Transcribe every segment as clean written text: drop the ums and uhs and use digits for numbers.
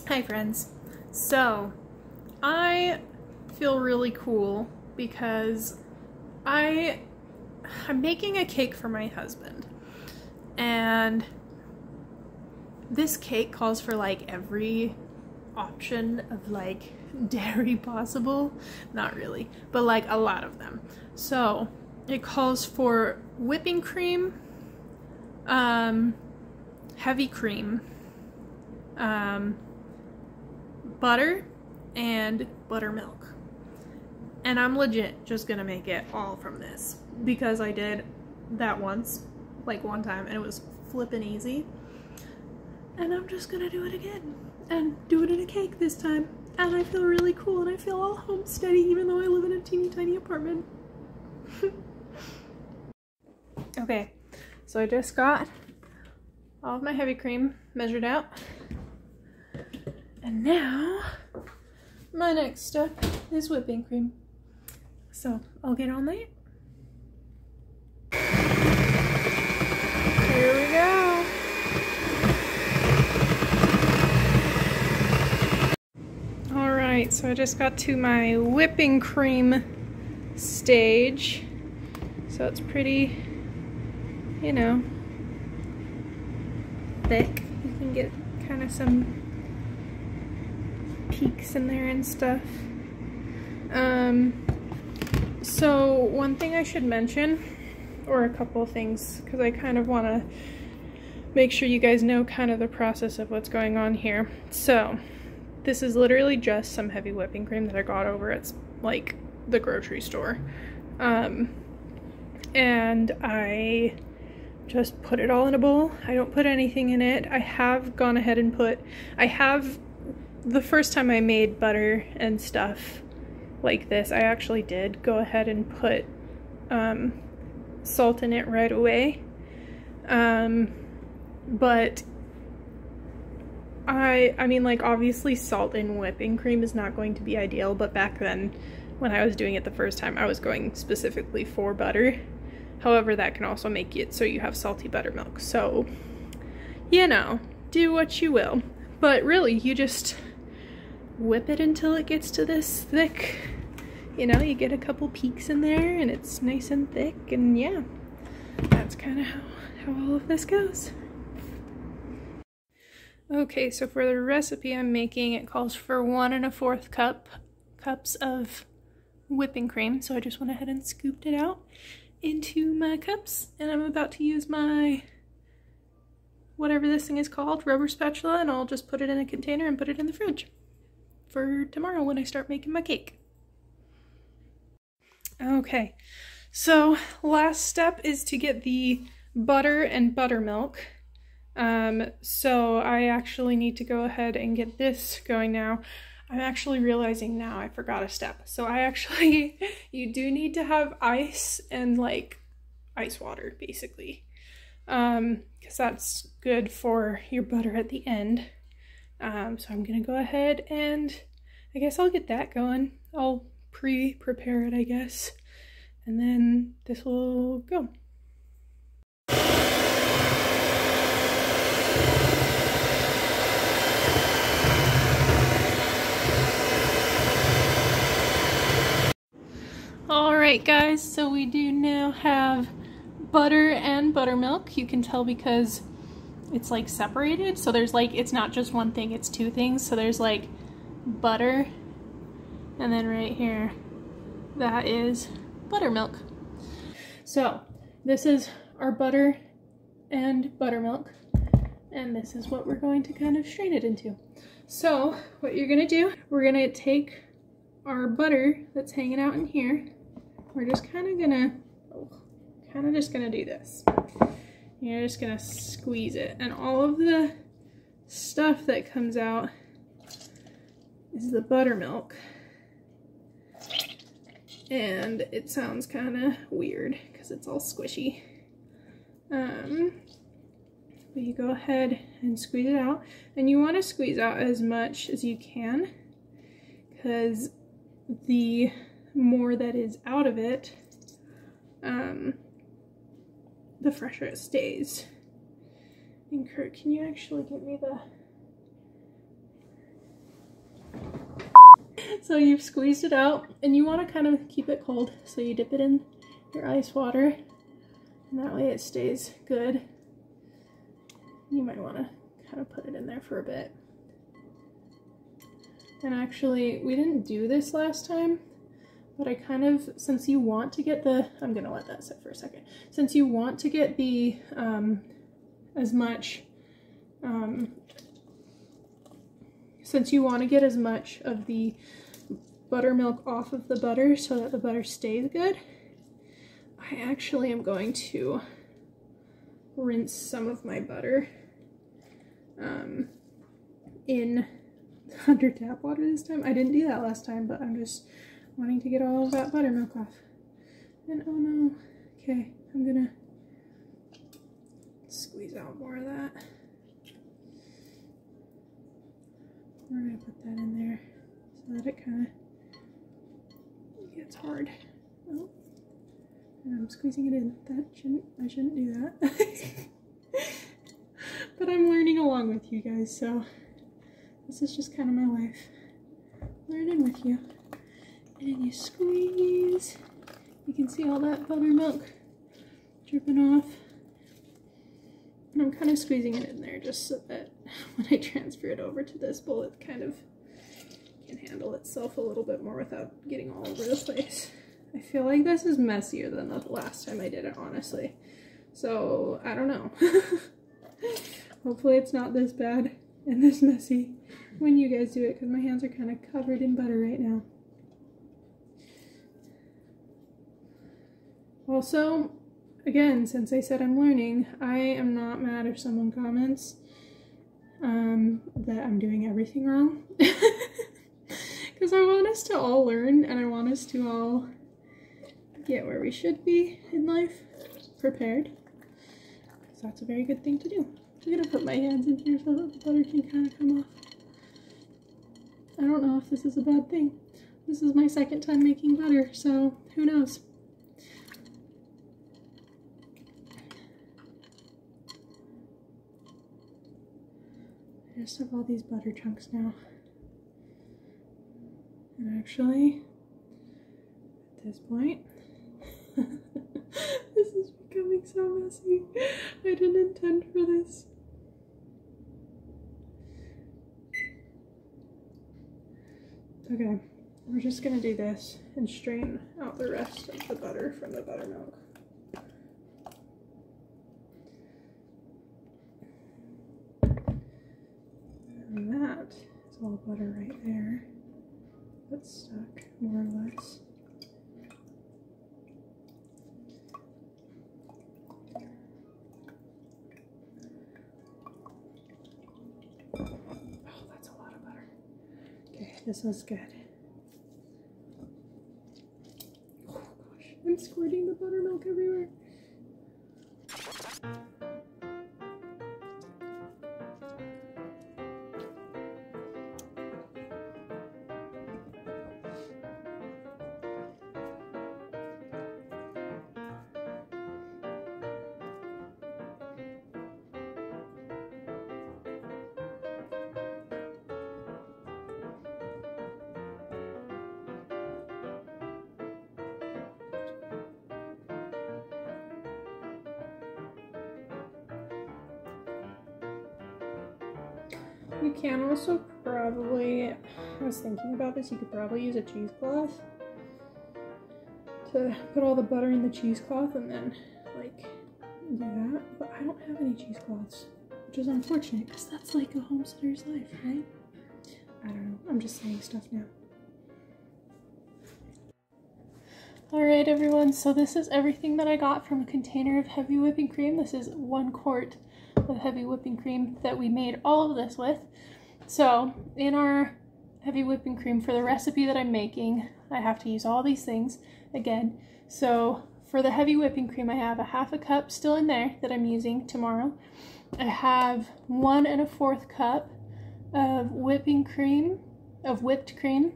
Hi friends. So I feel really cool because I'm making a cake for my husband, and this cake calls for like every option of like dairy possible. Not really, but like a lot of them. So it calls for whipping cream, heavy cream, butter, and buttermilk. And I'm legit just gonna make it all from this because I did that once, like one time, and it was flippin' easy. And I'm just gonna do it again and do it in a cake this time. And I feel really cool and I feel all homesteady even though I live in a teeny tiny apartment. Okay, so I just got all of my heavy cream measured out. And now my next step is whipping cream. So I'll get on that. Here we go. Alright, so I just got to my whipping cream stage. So it's pretty, you know, thick. You can get kind of some peaks in there and stuff. So one thing I should mention, or a couple of things, because I kind of want to make sure you guys know kind of the process of what's going on here. So this is literally just some heavy whipping cream that I got over at like the grocery store. And I just put it all in a bowl. I don't put anything in it. I have gone ahead and the first time I made butter and stuff like this, I actually did go ahead and put salt in it right away. But I mean, like, obviously salt in whipping cream is not going to be ideal, but back then when I was doing it the first time, I was going specifically for butter. However, that can also make it so you have salty buttermilk. So, you know, do what you will. But really, you just whip it until it gets to this thick, you know, you get a couple peaks in there and it's nice and thick, and yeah, that's kind of how all of this goes. Okay, so for the recipe I'm making, it calls for 1 1/4 cups of whipping cream, so I just went ahead and scooped it out into my cups, and I'm about to use my whatever this thing is called, rubber spatula, and I'll just put it in a container and put it in the fridge for tomorrow when I start making my cake. Okay, so last step is to get the butter and buttermilk. So I actually need to go ahead and get this going now. I'm actually realizing now I forgot a step. So you do need to have ice and like ice water basically. Because that's good for your butter at the end. So I'm gonna go ahead and I guess I'll get that going. I'll prepare it, I guess, and then this will go. Alright guys, so we do now have butter and buttermilk. You can tell because it's like separated, so there's like, it's not just one thing, it's two things. So there's like butter, and then right here that is buttermilk. So this is our butter and buttermilk, and this is what we're going to kind of strain it into. So what you're gonna do, we're gonna take our butter that's hanging out in here, we're just kind of gonna do this. You're just gonna squeeze it, and all of the stuff that comes out is the buttermilk. And it sounds kind of weird because it's all squishy. But you go ahead and squeeze it out, and you want to squeeze out as much as you can because the more that is out of it, the fresher it stays. And Kurt, can you actually give me the So you've squeezed it out, and you want to kind of keep it cold, so you dip it in your ice water, and that way it stays good. You might want to kind of put it in there for a bit. And actually, we didn't do this last time, but I kind of, since you want to get the, I'm gonna let that sit for a second. Since you want to get the, since you want to get as much of the buttermilk off of the butter so that the butter stays good, I actually am going to rinse some of my butter in under tap water this time. I didn't do that last time, but I'm just wanting to get all of that buttermilk off. And oh no, okay, I'm gonna squeeze out more of that. We're gonna put that in there so that it kind of gets hard. Oh, and I'm squeezing it in. I shouldn't do that. But I'm learning along with you guys, so this is just kind of my life. Learning with you. And then you squeeze. You can see all that buttermilk dripping off. And I'm kind of squeezing it in there just so that when I transfer it over to this bowl, it kind of can handle itself a little bit more without getting all over the place. I feel like this is messier than the last time I did it, honestly. So, I don't know. Hopefully it's not this bad and this messy when you guys do it, because my hands are kind of covered in butter right now. Also, again, since I said I'm learning, I am not mad if someone comments that I'm doing everything wrong. Because I want us to all learn, and I want us to all get where we should be in life, prepared. So that's a very good thing to do. I'm gonna put my hands in here so that the butter can kind of come off. I don't know if this is a bad thing. This is my second time making butter, so who knows? I just have all these butter chunks now. And actually, at this point, this is becoming so messy. I didn't intend for this. Okay, we're just gonna do this and strain out the rest of the butter from the buttermilk. And that is all butter right there. That's stuck, more or less. Oh, that's a lot of butter. Okay, this was good. Oh gosh, I'm squirting the buttermilk everywhere. You can also probably, I was thinking about this, you could probably use a cheesecloth to put all the butter in the cheesecloth and then like do that, but I don't have any cheesecloths, which is unfortunate because that's like a homesteader's life, right? I don't know, I'm just saying stuff now. Alright everyone, so this is everything that I got from a container of heavy whipping cream. This is 1 quart of heavy whipping cream that we made all of this with. So in our heavy whipping cream for the recipe that I'm making, I have to use all these things again. So for the heavy whipping cream, I have a 1/2 cup still in there that I'm using tomorrow. I have 1 1/4 cup of whipping cream, of whipped cream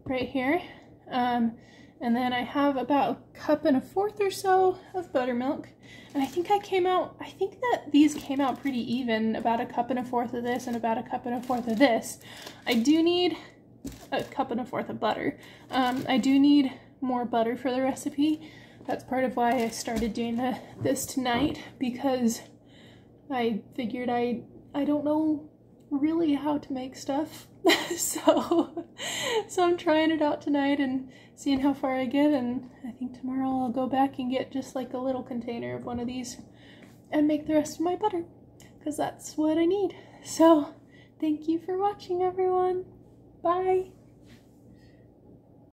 right here. And then I have about 1 1/4 cups or so of buttermilk. And I think that these came out pretty even, about 1 1/4 cups of this and about 1 1/4 cups of this. I do need a cup and a fourth of butter. I do need more butter for the recipe. That's part of why I started doing this tonight, because I figured I don't know really how to make stuff. so I'm trying it out tonight and seeing how far I get, and I think tomorrow I'll go back and get just like a little container of one of these and make the rest of my butter, because that's what I need. So thank you for watching, everyone. Bye.